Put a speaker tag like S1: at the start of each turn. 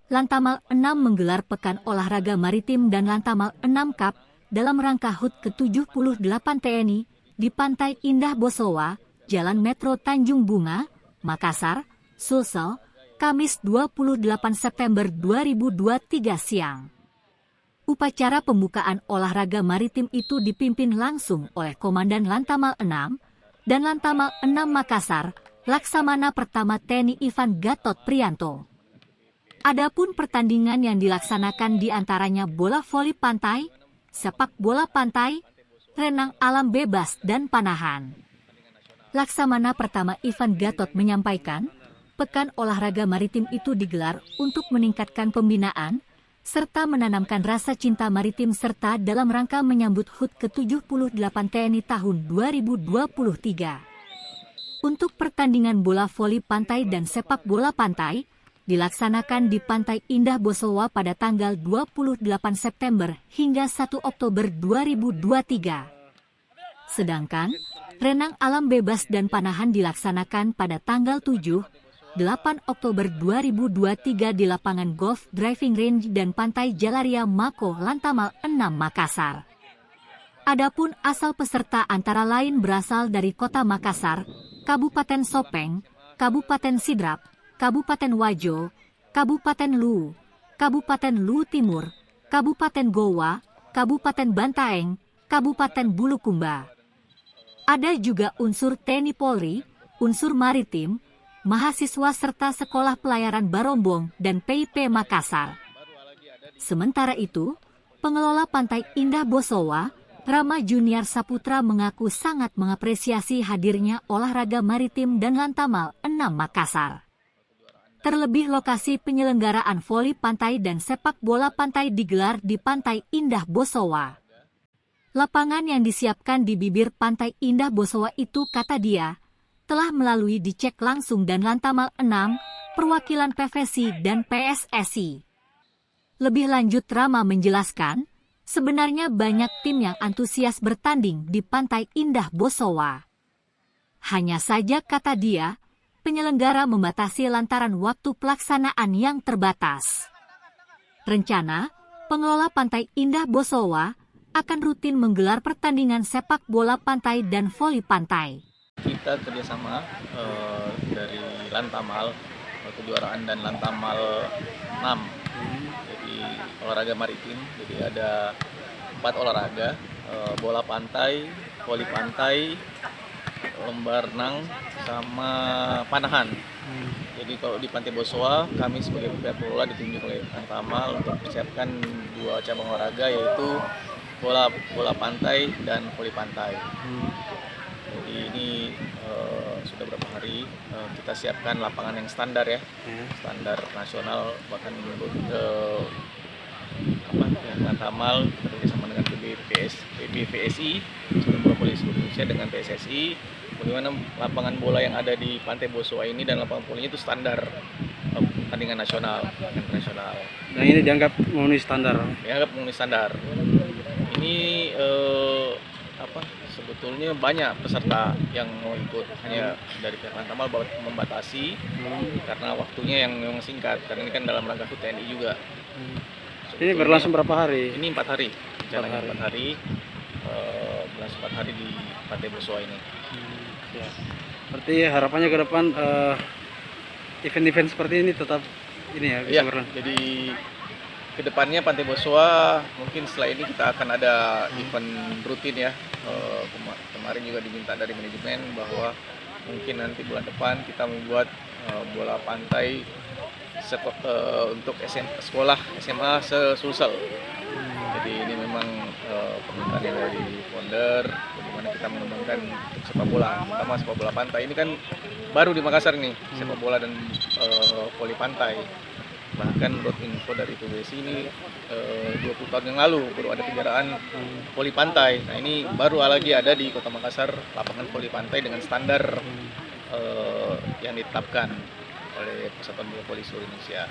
S1: Lantamal 6 menggelar Pekan Olahraga Maritim dan Lantamal 6 Cup dalam rangka HUT ke-78 TNI di Pantai Indah Bosowa, Jalan Metro Tanjung Bunga, Makassar, Sulsel, Kamis 28 September 2023 siang. Upacara pembukaan olahraga maritim itu dipimpin langsung oleh Komandan Lantamal 6 dan Lantamal 6 Makassar, Laksamana Pertama TNI Ivan Gatot Prianto. Adapun pertandingan yang dilaksanakan diantaranya bola voli pantai, sepak bola pantai, renang alam bebas, dan panahan. Laksamana Pertama Ivan Gatot menyampaikan, Pekan Olahraga Maritim itu digelar untuk meningkatkan pembinaan, serta menanamkan rasa cinta maritim serta dalam rangka menyambut HUT ke-78 TNI tahun 2023. Untuk pertandingan bola voli pantai dan sepak bola pantai, dilaksanakan di Pantai Indah Bosowa pada tanggal 28 September hingga 1 Oktober 2023. Sedangkan, renang alam bebas dan panahan dilaksanakan pada tanggal 7, 8 Oktober 2023 di lapangan golf driving range dan Pantai Jalaria Mako Lantamal 6 Makassar. Adapun asal peserta antara lain berasal dari Kota Makassar, Kabupaten Sopeng, Kabupaten Sidrap, Kabupaten Wajo, Kabupaten Luwu, Kabupaten Luwu Timur, Kabupaten Goa, Kabupaten Bantaeng, Kabupaten Bulukumba. Ada juga unsur TNI Polri, unsur maritim, mahasiswa serta Sekolah Pelayaran Barombong dan PIP Makassar. Sementara itu, pengelola Pantai Indah Bosowa, Rama Junior Saputra mengaku sangat mengapresiasi hadirnya olahraga maritim dan Lantamal 6 Makassar. Terlebih lokasi penyelenggaraan voli pantai dan sepak bola pantai digelar di Pantai Indah Bosowa. Lapangan yang disiapkan di bibir Pantai Indah Bosowa itu, kata dia, telah melalui dicek langsung dan Lantamal 6, perwakilan PVSI dan PSSI. Lebih lanjut Rama menjelaskan, sebenarnya banyak tim yang antusias bertanding di Pantai Indah Bosowa. Hanya saja, kata dia, penyelenggara membatasi lantaran waktu pelaksanaan yang terbatas. Rencana, pengelola Pantai Indah Bosowa akan rutin menggelar pertandingan sepak bola pantai dan voli pantai.
S2: Kita kerjasama dari Lantamal, kejuaraan dan Lantamal 6, jadi olahraga maritim. Jadi ada 4 olahraga, bola pantai, voli pantai, lomba renang, sama panahan. Jadi kalau di Pantai Bosowa, kami sebagai pihak pengelola ditunjuk oleh Lantamal untuk mempersiapkan 2 cabang olahraga, yaitu bola pantai dan voli pantai. Jadi ini sudah berapa hari kita siapkan lapangan yang standar ya, standar nasional, bahkan yang Lantamal bekerjasama dengan PBVSI, Persatuan Bola Indonesia dengan PSSI. Bagaimana lapangan bola yang ada di Pantai Bosowa ini dan lapangan volinya itu standar pertandingan nasional, internasional.
S3: Nah, ini dianggap memenuhi standar.
S2: Dianggap memenuhi standar. Ini sebetulnya banyak peserta yang mau ikut, hanya dari pihak Lantamal membatasi karena waktunya yang memang singkat, karena ini kan dalam rangka HUT TNI juga.
S3: Ini berlangsung berapa hari?
S2: Ini 4 hari, rencananya 4 hari, berlangsung 4 hari di Pantai Bosowa ini.
S3: Ya. Berarti harapannya ke depan event-event seperti ini tetap ini ya bisa berlangsung.
S2: Jadi kedepannya Pantai Bosowa mungkin setelah ini kita akan ada event rutin ya. Kemarin juga diminta dari manajemen bahwa mungkin nanti bulan depan kita membuat bola pantai untuk sekolah SMA se-Sulsel. Jadi ini memang permintaan yang dari founder, bagaimana kita mengembangkan sepak bola, terutama sepak bola pantai. Ini kan baru di Makassar nih, sepak bola dan voli pantai. Bahkan menurut info dari PBSI ini 20 tahun yang lalu baru ada kejuaraan voli pantai. Nah ini baru lagi ada di Kota Makassar lapangan voli pantai dengan standar yang ditetapkan oleh Persatuan Bola Voli seluruh Indonesia.